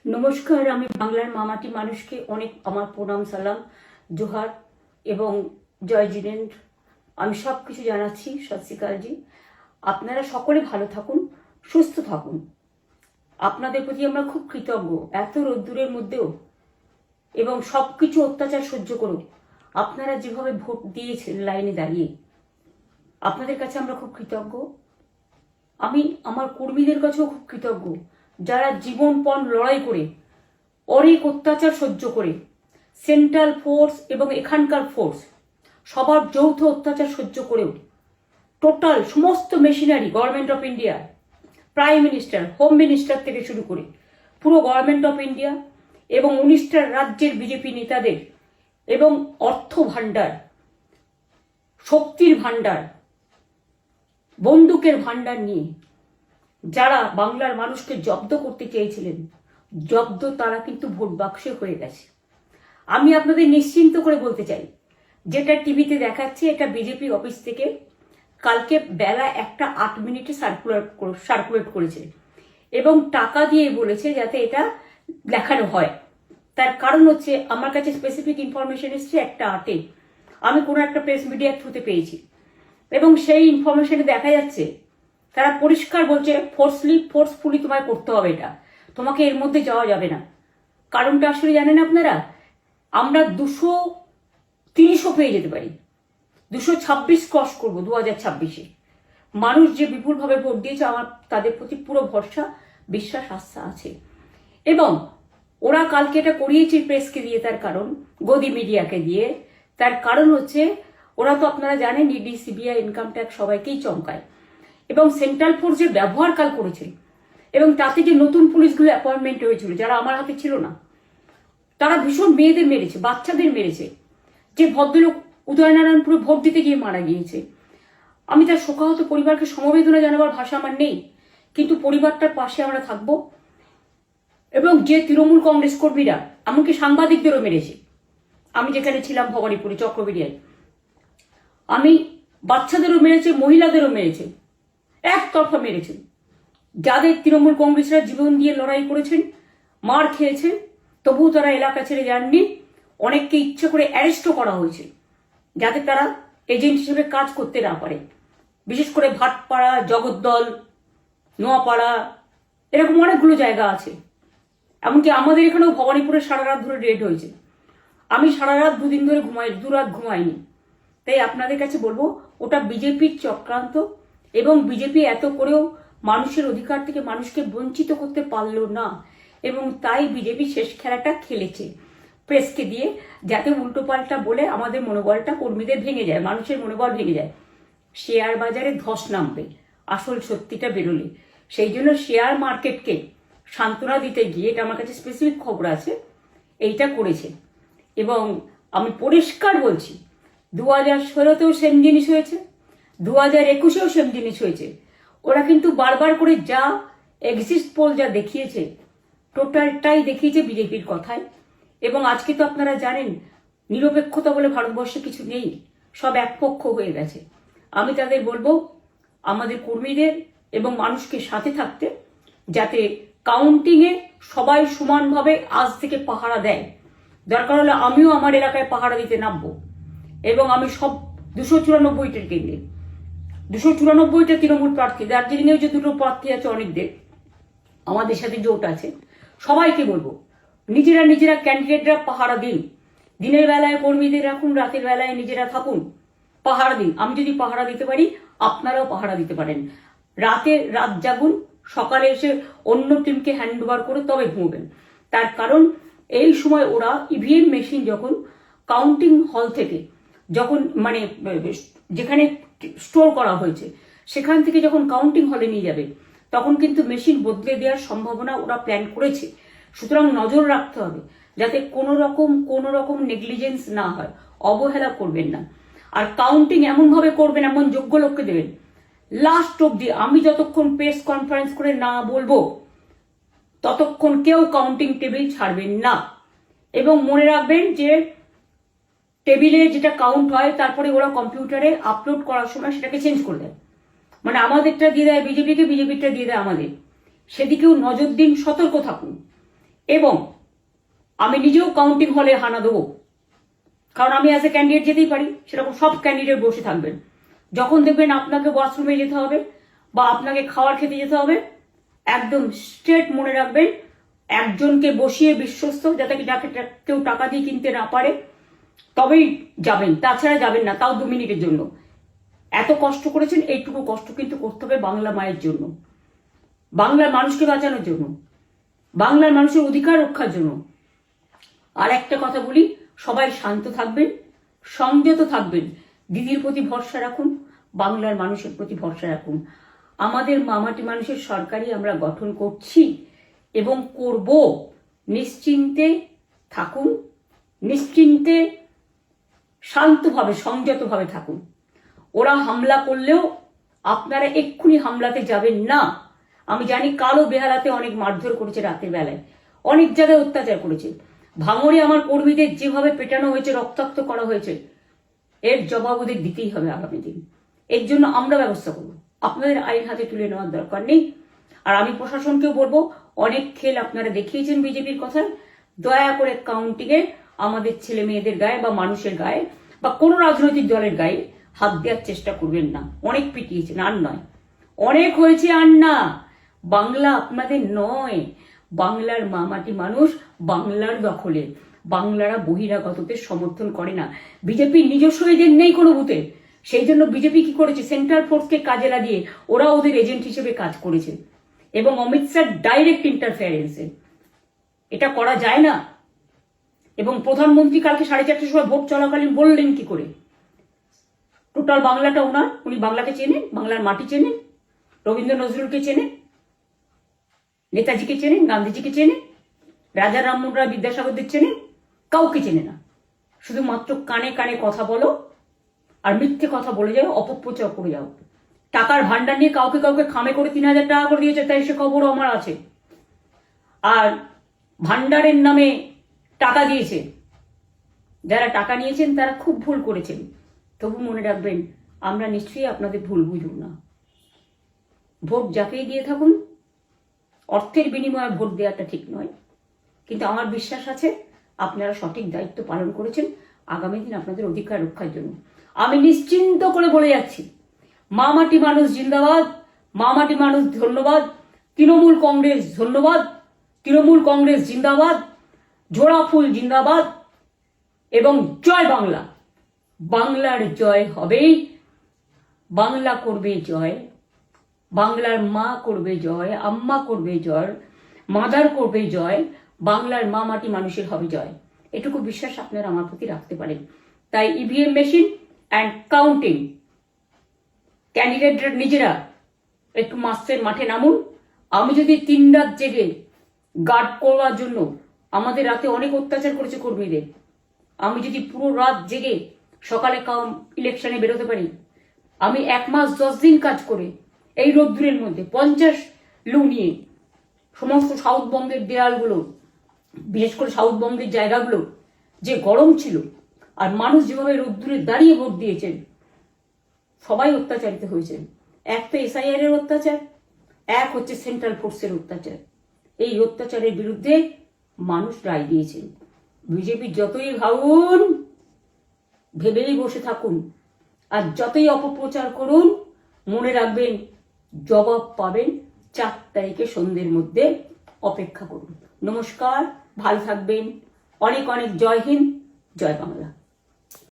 নমস্কার, আমি বাংলার মামাটি মানুষকে অনেক আমার প্রণাম, সালাম, জোহার এবং জয় জিনেন্দ্র। আমি সব কিছু জানাচ্ছি। সত শ্রী আকালজি। আপনারা সকলে ভালো থাকুন, সুস্থ থাকুন। আপনাদের প্রতি আমরা খুব কৃতজ্ঞ। এত রোদ্দুরের মধ্যেও এবং সব কিছু অত্যাচার সহ্য করুন আপনারা যেভাবে ভোট দিয়েছেন লাইনে দাঁড়িয়ে, আপনাদের কাছে আমরা খুব কৃতজ্ঞ। আমি আমার কর্মীদের কাছেও খুব কৃতজ্ঞ, যারা জীবনপণ লড়াই করে অনেক অত্যাচার সহ্য করে সেন্ট্রাল ফোর্স এবং এখানকার ফোর্স সবার যৌথ অত্যাচার সহ্য করেও টোটাল সমস্ত machinery government of India, prime minister, home minister থেকে শুরু করে পুরো গভর্নমেন্ট অফ ইন্ডিয়া এবং 19টা রাজ্যের বিজেপি নেতাদের এবং অর্থ ভাণ্ডার, শক্তির ভাণ্ডার, বন্দুকের ভাণ্ডার নিয়ে যারা বাংলার মানুষকে জব্দ করতে চেয়েছিলেন, জব্দ তারা কিন্তু ভোট বাক্সে হয়ে গেছে। আমি আপনাদের নিশ্চিন্ত করে বলতে চাই, যেটা টিভিতে দেখাচ্ছে এটা বিজেপি অফিস থেকে কালকে বেলা 1:08 সার্কুলেট করেছে এবং টাকা দিয়ে বলেছে যাতে এটা দেখানো হয়। তার কারণ হচ্ছে আমার কাছে স্পেসিফিক ইনফরমেশন এসছে 1:08 আমি কোনো একটা প্রেস মিডিয়ার থ্রুতে পেয়েছি এবং সেই ইনফরমেশনে দেখা যাচ্ছে তারা পরিষ্কার বলছে ফোর্সফুলি তোমায় করতে হবে, এটা তোমাকে এর মধ্যে যাওয়া যাবে না। কারণটা আসলে জানেন আপনারা, আমরা 230ও পেয়ে যেতে পারি, 226 ক্রস করবো 2026-এ। মানুষ যে বিপুলভাবে ভোট দিয়েছে, আমার তাদের প্রতি পুরো ভরসা, বিশ্বাস, আস্থা আছে। এবং ওরা কালকে এটা করিয়েছে প্রেসকে দিয়ে, তার কারণ গদি মিডিয়াকে দিয়ে। তার কারণ হচ্ছে ওরা তো আপনারা জানেন ইডি, সিবিআই, ইনকাম ট্যাক্স সবাইকেই চমকায় এবং সেন্ট্রাল ফোর্স যে ব্যবহার কাল করেছে এবং তাতে যে নতুন পুলিশগুলো অ্যাপয়েন্টমেন্ট হয়েছিল যারা আমার হাতে ছিল না, তারা ভীষণ মেয়েদের মেরেছে, বাচ্চাদের মেরেছে। যে ভদ্রলোক উদয়নারায়ণপুরে ভোট দিতে গিয়ে মারা গিয়েছে, আমি তার শোকাহত পরিবারকে সমবেদনা জানাবার ভাষা আমার নেই, কিন্তু পরিবারটার পাশে আমরা থাকব। এবং যে তৃণমূল কংগ্রেস কর্মীরা এমনকি সাংবাদিকদেরও মেরেছে, আমি যেখানে ছিলাম ভবানীপুরে চক্রবেড়িয়ায়, আমি বাচ্চাদেরও মেরেছে, মহিলাদেরও মেরেছে, একতরফা মেরেছেন। যাদের তৃণমূল কংগ্রেসরা জীবন দিয়ে লড়াই করেছেন, মার খেয়েছেন, তবুও তারা এলাকা ছেড়ে যাননি। অনেককে ইচ্ছে করে অ্যারেস্টও করা হয়েছে যাতে তারা এজেন্ট হিসেবে কাজ করতে না পারে। বিশেষ করে ভাটপাড়া, জগদ্দল, নোয়াপাড়া, এরকম অনেকগুলো জায়গা আছে। এমনকি আমাদের এখানেও ভবানীপুরে সারা রাত ধরে রেড হয়েছে। আমি সারা রাত 2 দিন ধরে দুরাত ঘুমাইনি। তাই আপনাদের কাছে বলবো, ওটা বিজেপির চক্রান্ত এবং বিজেপি এত করেও মানুষের অধিকার থেকে মানুষকে বঞ্চিত করতে পারল না এবং তাই বিজেপি শেষ খেলাটা খেলেছে প্রেসকে দিয়ে, যাতে উল্টোপাল্টা বলে আমাদের মনোবলটা কর্মীদের ভেঙে যায়, মানুষের মনোবল ভেঙে যায়। শেয়ার বাজারে ধস নামবে আসল সত্যিটা বেরোলে। সেই জন্য শেয়ার মার্কেটকে সান্ত্বনা দিতে গিয়ে, এটা আমার কাছে স্পেসিফিক খবর আছে, এইটা করেছে। এবং আমি পরিষ্কার বলছি, 2016তেও সেম জিনিস হয়েছে, 2021-এও সেম জিনিস হয়েছে। ওরা কিন্তু বারবার করে যা এক্সিস্ট পোল যা দেখিয়েছে, টোটালটাই দেখিয়েছে বিজেপির কথায়। এবং আজকে তো আপনারা জানেন নিরপেক্ষতা বলে ভারতবর্ষে কিছু নেই, সব একপক্ষ হয়ে গেছে। আমি তাদের বলবো আমাদের কর্মীদের এবং মানুষকে সাথে থাকতে, যাতে কাউন্টিংয়ে সবাই সমানভাবে আজ থেকে পাহারা দেয়। দরকার হলে আমিও আমার এলাকায় পাহারা দিতে নামবো এবং আমি সব 294টার কেন্দ্রে, 294টা তৃণমূল প্রার্থী, দার্জিলিংয়েও যে 2টো প্রার্থী আছে অনেকদের, আমাদের সাথে জোট আছে, সবাইকে বলবো নিজেরা ক্যান্ডিডেটরা পাহারা দিন। দিনের বেলায় কর্মীদের রাখুন, রাতের বেলায় নিজেরা থাকুন, পাহারা দিন। আমি যদি পাহারা দিতে পারি, আপনারাও পাহারা দিতে পারেন। রাত জাগুন, সকালে এসে অন্য টিমকে হ্যান্ড ওভার করে তবে ঘুমবেন। তার কারণ এই সময় ওরা ইভিএম মেশিন যখন কাউন্টিং হল থেকে, যখন মানে যেখানে স্টোর করা হয়েছে সেখান থেকে যখন কাউন্টিং হলে নিয়ে যাবে, তখন কিন্তু মেশিন বদলে দেওয়ার সম্ভাবনা ওরা প্ল্যান করেছে। সুতরাং নজর রাখতে হবে যাতে কোনো রকম নেগলিজেন্স না হয়, অবহেলা করবেন না। আর কাউন্টিং এমনভাবে করবেন, এমন যোগ্য লোককে দেবেন লাস্ট অব্দি। আমি যতক্ষণ প্রেস কনফারেন্স করে না বলবো ততক্ষণ কেউ কাউন্টিং টেবিল ছাড়বেন না। এবং মনে রাখবেন যে টেবিলে যেটা কাউন্ট হয় তারপরে ওরা কম্পিউটারে আপলোড করার সময় সেটাকে চেঞ্জ করে দেয়। মানে আমাদেরটা দিয়ে দেয় বিজেপিকে, বিজেপিটা দিয়ে দেয় আমাদের। সেদিকেও নজর দিন, সতর্ক থাকুন। এবং আমি নিজেও কাউন্টিং হলে হানা দেবো, কারণ আমি অ্যাজ এ ক্যান্ডিডেট যেতেই পারি, সেরকম সব ক্যান্ডিডেট বসে থাকবেন। যখন দেখবেন আপনাকে ওয়াশরুমে যেতে হবে বা আপনাকে খাবার খেতে যেতে হবে, একদম স্ট্রেট মনে রাখবেন, একজনকে বসিয়ে বিশ্বস্ত, যাতে যাকে কেউ টাকা দিয়ে কিনতে না পারে, তবেই যাবেন, তাছাড়া যাবেন না, তাও 2 মিনিটের জন্য। এত কষ্ট করেছেন, এইটুকু কষ্ট কিন্তু করতে হবে বাংলা মায়ের জন্য, বাংলার মানুষকে বাঁচানোর জন্য, বাংলার মানুষের অধিকার রক্ষার জন্য। আর একটা কথা বলি, সবাই শান্ত থাকবেন, সংযত থাকবেন, দিদির প্রতি ভরসা রাখুন, বাংলার মানুষের প্রতি ভরসা রাখুন। আমাদের মামাটি মানুষের সরকারই আমরা গঠন করছি এবং করব। নিশ্চিন্তে থাকুন, নিশ্চিন্তে শান্তভাবে সংযতভাবে থাকুন। ওরা হামলা করলেও আপনারা এক্ষুনি হামলাতে যাবেন না। আমি জানি কালো বেহালাতে অনেক মারধর করেছে, রাতের বেলায় অনেক জায়গায় অত্যাচার করেছে। ভাঙড়ে আমার কর্মীদের যেভাবে পেটানো হয়েছে, রক্তাক্ত করা হয়েছে, এর জবাব ওদের দিতেই হবে আগামী দিন। এর জন্য আমরা ব্যবস্থা করব, আপনাদের আইন হাতে তুলে নেওয়ার দরকার নেই। আর আমি প্রশাসনকেও বলবো, অনেক খেল আপনারা দেখিয়েছেন বিজেপির কথায়, দয়া করে কাউন্টিংয়ে আমাদের ছেলে মেয়েদের গায়ে বা মানুষের গায়ে বা কোনো রাজনৈতিক দলের গায়ে হাত দেওয়ার চেষ্টা করবেন না। অনেক পিটিয়েছেন, আর নয়, অনেক হয়েছে, আর না। বাংলা আপনাদের নয়, বাংলার মামাটি মানুষ বাংলার দখলে। বাংলারা বহিরাগতদের সমর্থন করে না। বিজেপির নিজস্ব এজেন্ট নেই কোনো বুথে, সেই জন্য বিজেপি কি করেছে, সেন্ট্রাল ফোর্সকে কাজে লাগিয়ে ওরা ওদের এজেন্ট হিসেবে কাজ করেছে, এবং অমিত শাহ ডাইরেক্ট ইন্টারফেয়ারেন্সে। এটা করা যায় না। এবং প্রধানমন্ত্রী কালকে 4:30টার সময় ভোট চলাকালীন বললেন কি করে, টোটাল বাংলাটা ওনার, উনি বাংলাকে চেনেন, বাংলার মাটি চেনেন, রবীন্দ্র নজরুলকে চেনেন, নেতাজিকে চেনেন, গান্ধীজিকে চেনেন, রাজা রামমোহন রায়, বিদ্যাসাগরদের চেনেন, কাউকে চেনে না। শুধুমাত্র কানে কানে কথা বলো আর মিথ্যে কথা বলে যাও, অপপ্রচার করে যাও। টাকার ভান্ডার নিয়ে কাউকে কাউকে খামে করে 3,000 টাকা করে দিয়েছে, তাই সে খবরও আমার আছে। আর ভান্ডারের নামে টাকা দিয়েছে, যারা টাকা নিয়েছেন তারা খুব ভুল করেছেন। তবু মনে রাখবেন, আমরা নিশ্চয়ই আপনাদের ভুল বুঝব না। ভোট যাকেই দিয়ে থাকুন, অর্থের বিনিময়ে ভোট দেওয়াটা ঠিক নয়, কিন্তু আমার বিশ্বাস আছে আপনারা সঠিক দায়িত্ব পালন করেছেন আগামী দিন আপনাদের অধিকার রক্ষার জন্য। আমি নিশ্চিন্ত করে বলে যাচ্ছি, মামাটি মানুষ জিন্দাবাদ, মামাটি মানুষ ধন্যবাদ, তৃণমূল কংগ্রেস ধন্যবাদ, তৃণমূল কংগ্রেস জিন্দাবাদ, ঝোড়া ফুল জিন্দাবাদ, এবং জয় বাংলা। বাংলার জয় হবেই, বাংলা করবে জয়, বাংলার মা করবে জয়, আম্মা করবে জয়, মাদার করবে জয়, বাংলার মা মাটি মানুষের হবে জয়। এটুকু বিশ্বাস আপনারা আমার প্রতি রাখতে পারেন। তাই ইভিএম মেশিন অ্যান্ড কাউন্টিং, ক্যান্ডিডেটরা নিজেরা একটু মাঠে নামুন। আমি যদি 3 রাত জেগে গার্ড করার জন্য, আমাদের রাতে অনেক অত্যাচার করেছে কর্মীদের, আমি যদি পুরো রাত জেগে সকালে ইলেকশনে বেরোতে পারি, আমি 1 মাস 10 দিন কাজ করে এই রোদ্দুরের মধ্যে 50 লু নিয়ে সমস্ত সাউথবঙ্গের দেয়ালগুলো, বিশেষ করে সাউথবঙ্গের জায়গাগুলো যে গরম ছিল, আর মানুষ যেভাবে রোদ্দুরে দাঁড়িয়ে ভোট দিয়েছেন, সবাই অত্যাচারিত হয়েছেন। এক তো এসআইআর এর অত্যাচার, এক হচ্ছে সেন্ট্রাল ফোর্সের অত্যাচার। এই অত্যাচারের বিরুদ্ধে মানুষ রায় দিয়েছেন। বিজেপি যতই ভাবুন, ভেবেই বসে থাকুন, আর যতই অপপ্রচার করুন, মনে রাখবেন জবাব পাবেন 4 তারিখে সন্ধ্যের মধ্যে। অপেক্ষা করুন। নমস্কার, ভালো থাকবেন। অনেক অনেক জয় হিন্দ, জয় বাংলা।